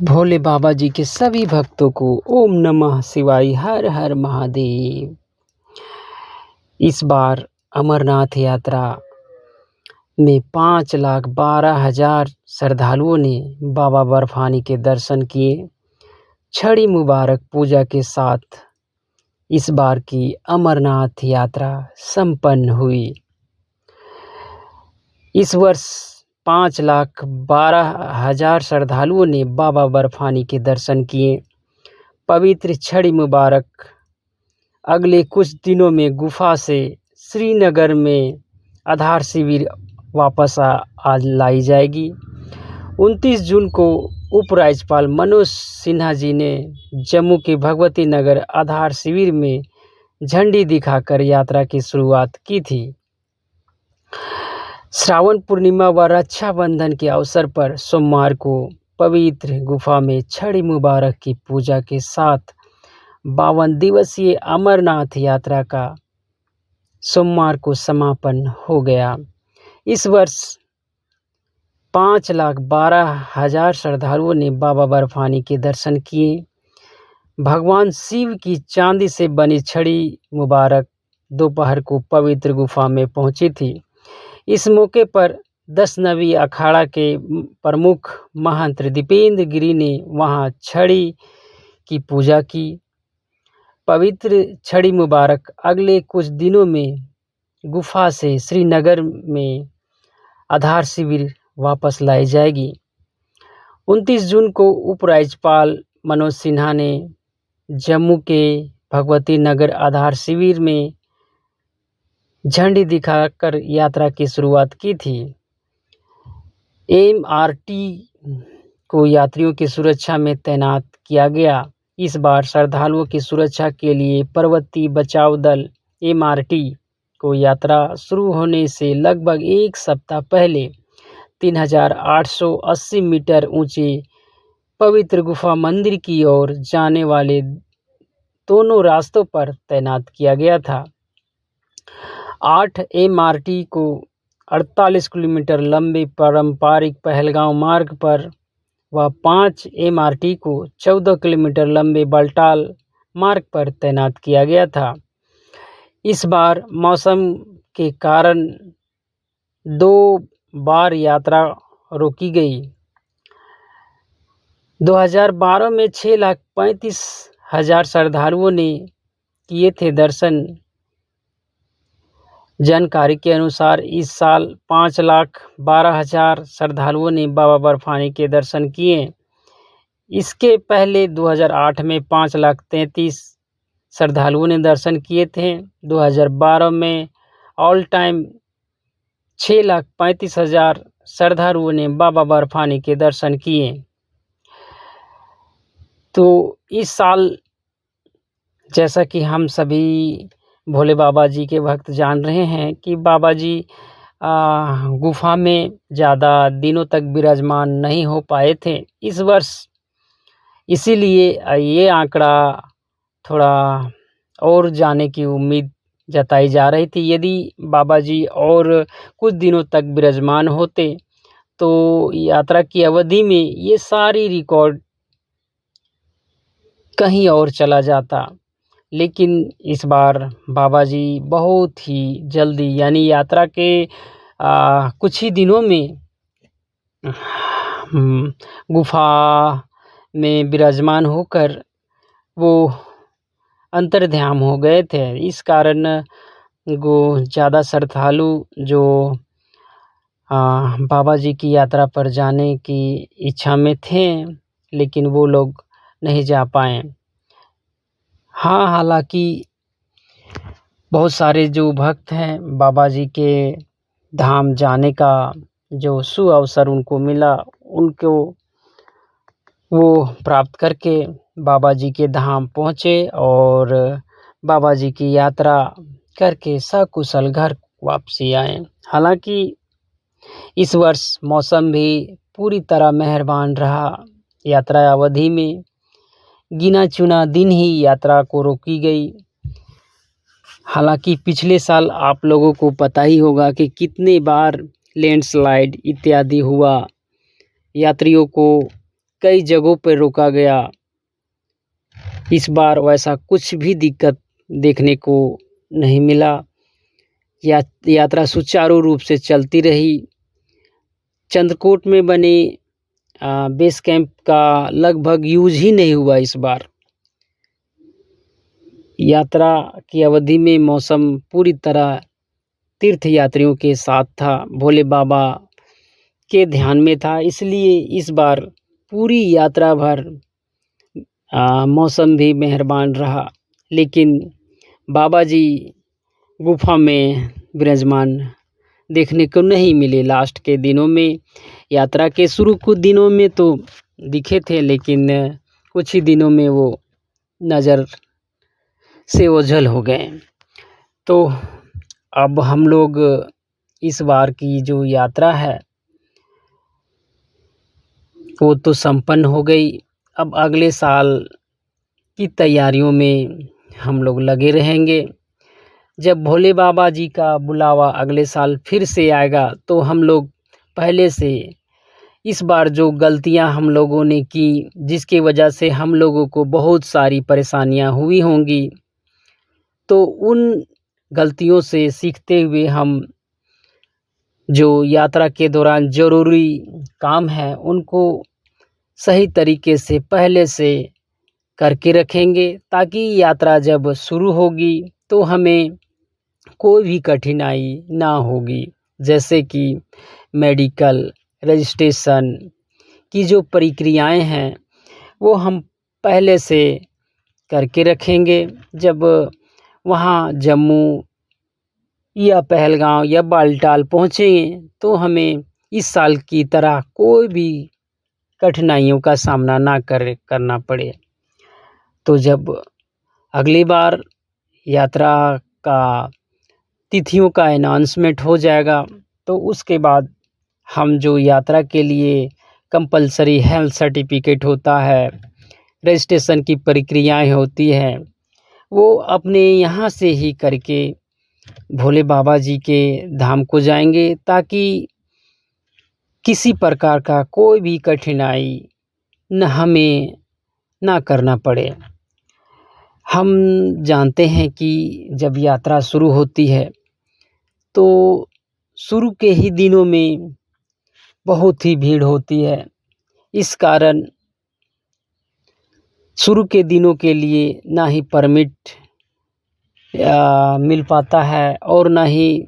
भोले बाबा जी के सभी भक्तों को ओम नमः शिवाय, हर हर महादेव। इस बार अमरनाथ यात्रा में 5,12,000 श्रद्धालुओं ने बाबा बर्फानी के दर्शन किए। छड़ी मुबारक पूजा के साथ इस बार की अमरनाथ यात्रा संपन्न हुई। इस वर्ष 5,12,000 श्रद्धालुओं ने बाबा बर्फानी के दर्शन किए। पवित्र छड़ी मुबारक अगले कुछ दिनों में गुफा से श्रीनगर में आधार शिविर वापस आज लाई जाएगी। 29 जून को उपराज्यपाल मनोज सिन्हा जी ने जम्मू के भगवती नगर आधार शिविर में झंडी दिखाकर यात्रा की शुरुआत की थी। श्रावण पूर्णिमा व रक्षाबंधन के अवसर पर सोमवार को पवित्र गुफा में छड़ी मुबारक की पूजा के साथ 52 दिवसीय अमरनाथ यात्रा का सोमवार को समापन हो गया। इस वर्ष 5,12,000 श्रद्धालुओं ने बाबा बर्फानी के दर्शन किए। भगवान शिव की चांदी से बनी छड़ी मुबारक दोपहर को पवित्र गुफा में पहुंची थी। इस मौके पर 10 नवी अखाड़ा के प्रमुख महंत दीपेंद्र गिरी ने वहां छड़ी की पूजा की। पवित्र छड़ी मुबारक अगले कुछ दिनों में गुफा से श्रीनगर में आधार शिविर वापस लाई जाएगी। 29 जून को उपराज्यपाल मनोज सिन्हा ने जम्मू के भगवती नगर आधार शिविर में झंडी दिखाकर यात्रा की शुरुआत की थी। MRT को यात्रियों की सुरक्षा में तैनात किया गया। इस बार श्रद्धालुओं की सुरक्षा के लिए पर्वतीय बचाव दल MRT को यात्रा शुरू होने से लगभग एक सप्ताह पहले 3,880 मीटर ऊंचे पवित्र गुफा मंदिर की ओर जाने वाले दोनों रास्तों पर तैनात किया गया था। 8 MRT को 48 किलोमीटर लंबे पारंपरिक पहलगांव मार्ग पर व 5 MRT को 14 किलोमीटर लंबे बल्टाल मार्ग पर तैनात किया गया था। इस बार मौसम के कारण 2 बार यात्रा रोकी गई। 2012 में 6,35,000 श्रद्धालुओं ने किए थे दर्शन। जानकारी के अनुसार इस साल 5,12,000 श्रद्धालुओं ने बाबा बर्फानी के दर्शन किए। इसके पहले 2008 में 5,33,000 श्रद्धालुओं ने दर्शन किए थे। 2012 में ऑल टाइम 6,35,000 श्रद्धालुओं ने बाबा बर्फानी के दर्शन किए। तो इस साल जैसा कि हम सभी भोले बाबा जी के भक्त जान रहे हैं कि बाबा जी गुफा में ज़्यादा दिनों तक विराजमान नहीं हो पाए थे इस वर्ष। इसीलिए ये आंकड़ा थोड़ा और जाने की उम्मीद जताई जा रही थी। यदि बाबा जी और कुछ दिनों तक विराजमान होते तो यात्रा की अवधि में ये सारी रिकॉर्ड कहीं और चला जाता। लेकिन इस बार बाबा जी बहुत ही जल्दी यानी यात्रा के कुछ ही दिनों में गुफा में विराजमान होकर वो अंतर्ध्यान हो गए थे। इस कारण ज़्यादा श्रद्धालु जो बाबा जी की यात्रा पर जाने की इच्छा में थे लेकिन वो लोग नहीं जा पाए। हाँ, हालांकि बहुत सारे जो भक्त हैं बाबा जी के धाम जाने का जो सुअवसर उनको मिला, उनको वो प्राप्त करके बाबा जी के धाम पहुँचे और बाबा जी की यात्रा करके सकुशल घर वापसी आए। हालांकि इस वर्ष मौसम भी पूरी तरह मेहरबान रहा। यात्रा अवधि में गिना चुना दिन ही यात्रा को रोकी गई। हालांकि पिछले साल आप लोगों को पता ही होगा कि कितने बार लैंडस्लाइड इत्यादि हुआ, यात्रियों को कई जगहों पर रोका गया। इस बार वैसा कुछ भी दिक्कत देखने को नहीं मिला। यात्रा सुचारू रूप से चलती रही। चंद्रकोट में बने बेस कैंप का लगभग यूज ही नहीं हुआ इस बार। यात्रा की अवधि में मौसम पूरी तरह तीर्थ यात्रियों के साथ था, भोले बाबा के ध्यान में था, इसलिए इस बार पूरी यात्रा भर मौसम भी मेहरबान रहा। लेकिन बाबा जी गुफा में विराजमान देखने को नहीं मिले। लास्ट के दिनों में, यात्रा के शुरू कुछ दिनों में तो दिखे थे, लेकिन कुछ ही दिनों में वो नज़र से ओझल हो गए। तो अब हम लोग इस बार की जो यात्रा है वो तो संपन्न हो गई। अब अगले साल की तैयारियों में हम लोग लगे रहेंगे। जब भोले बाबा जी का बुलावा अगले साल फिर से आएगा तो हम लोग पहले से इस बार जो गलतियां हम लोगों ने की, जिसकी वजह से हम लोगों को बहुत सारी परेशानियां हुई होंगी, तो उन गलतियों से सीखते हुए हम जो यात्रा के दौरान ज़रूरी काम है उनको सही तरीके से पहले से करके रखेंगे, ताकि यात्रा जब शुरू होगी तो हमें कोई भी कठिनाई ना होगी। जैसे कि मेडिकल रजिस्ट्रेशन की जो प्रक्रियाएं हैं वो हम पहले से करके रखेंगे। जब वहाँ जम्मू या पहलगांव या बालटाल पहुँचेंगे तो हमें इस साल की तरह कोई भी कठिनाइयों का सामना ना करना पड़े। तो जब अगली बार यात्रा का तिथियों का अनाउंसमेंट हो जाएगा तो उसके बाद हम जो यात्रा के लिए कंपलसरी हेल्थ सर्टिफिकेट होता है, रजिस्ट्रेशन की प्रक्रियाएं होती हैं, वो अपने यहाँ से ही करके भोले बाबा जी के धाम को जाएंगे, ताकि किसी प्रकार का कोई भी कठिनाई हमें ना करना पड़े। हम जानते हैं कि जब यात्रा शुरू होती है तो शुरू के ही दिनों में बहुत ही भीड़ होती है। इस कारण शुरू के दिनों के लिए ना ही परमिट मिल पाता है और ना ही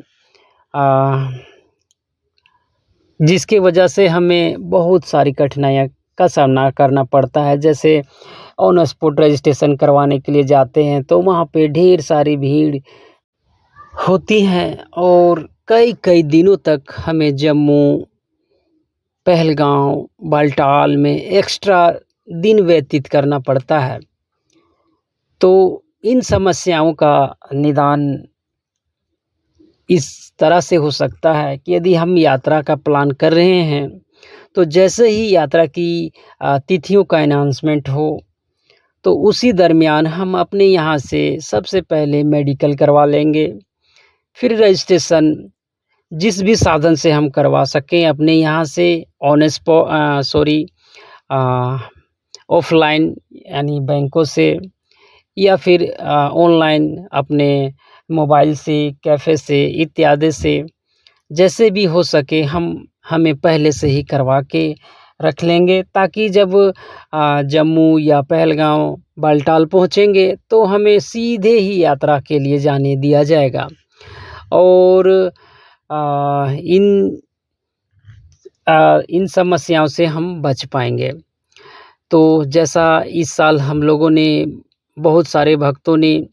जिसकी वजह से हमें बहुत सारी कठिनाइयाँ का सामना करना पड़ता है। जैसे ऑन स्पॉट रजिस्ट्रेशन करवाने के लिए जाते हैं तो वहाँ पे ढेर सारी भीड़ होती है और कई दिनों तक हमें जम्मू, पहलगांव, बालटाल में एक्स्ट्रा दिन व्यतीत करना पड़ता है। तो इन समस्याओं का निदान इस तरह से हो सकता है कि यदि हम यात्रा का प्लान कर रहे हैं तो जैसे ही यात्रा की तिथियों का अनाउंसमेंट हो तो उसी दरमियान हम अपने यहाँ से सबसे पहले मेडिकल करवा लेंगे। फिर रजिस्ट्रेशन जिस भी साधन से हम करवा सकें अपने यहाँ से ऑफलाइन यानी बैंकों से, या फिर ऑनलाइन अपने मोबाइल से, कैफ़े से इत्यादि से, जैसे भी हो सके हमें पहले से ही करवा के रख लेंगे, ताकि जब जम्मू या पहलगांव, बालटाल पहुंचेंगे तो हमें सीधे ही यात्रा के लिए जाने दिया जाएगा और इन समस्याओं से हम बच पाएंगे। तो जैसा इस साल हम लोगों ने, बहुत सारे भक्तों ने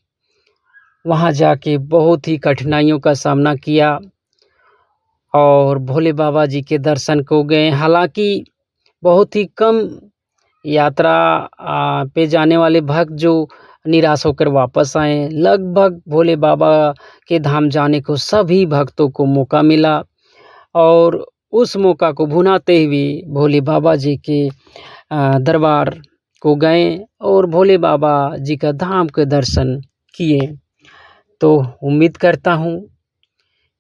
वहाँ जाके बहुत ही कठिनाइयों का सामना किया और भोले बाबा जी के दर्शन को गए। हालांकि बहुत ही कम यात्रा पे जाने वाले भक्त जो निराश होकर वापस आए। लगभग भोले बाबा के धाम जाने को सभी भक्तों को मौका मिला और उस मौका को भुनाते हुए भोले बाबा जी के दरबार को गए और भोले बाबा जी का धाम के दर्शन किए। तो उम्मीद करता हूँ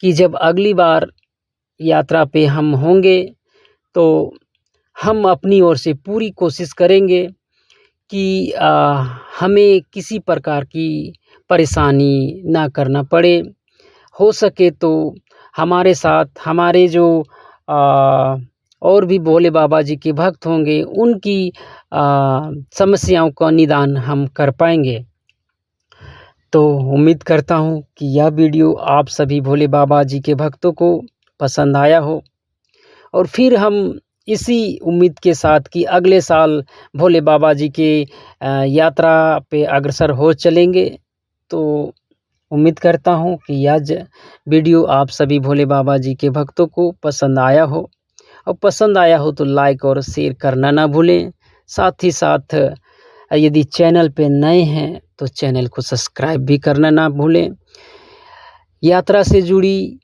कि जब अगली बार यात्रा पे हम होंगे तो हम अपनी ओर से पूरी कोशिश करेंगे कि हमें किसी प्रकार की परेशानी ना करना पड़े। हो सके तो हमारे साथ हमारे जो और भी भोले बाबा जी के भक्त होंगे, उनकी समस्याओं का निदान हम कर पाएंगे। तो उम्मीद करता हूँ कि यह वीडियो आप सभी भोले बाबा जी के भक्तों को पसंद आया हो, और फिर हम इसी उम्मीद के साथ कि अगले साल भोले बाबा जी के यात्रा पे अग्रसर हो चलेंगे। तो उम्मीद करता हूँ कि यह वीडियो आप सभी भोले बाबा जी के भक्तों को पसंद आया हो, और पसंद आया हो तो लाइक और शेयर करना ना भूलें। साथ ही साथ यदि चैनल पे नए हैं तो चैनल को सब्सक्राइब भी करना ना भूलें। यात्रा से जुड़ी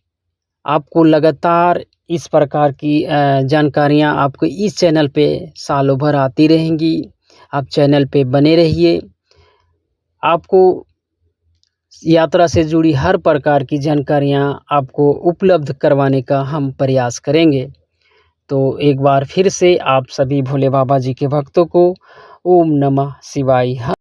आपको लगातार इस प्रकार की जानकारियाँ आपको इस चैनल पे सालों भर आती रहेंगी। आप चैनल पे बने रहिए। आपको यात्रा से जुड़ी हर प्रकार की जानकारियाँ आपको उपलब्ध करवाने का हम प्रयास करेंगे। तो एक बार फिर से आप सभी भोले बाबा जी के भक्तों को ओम नमः शिवाय।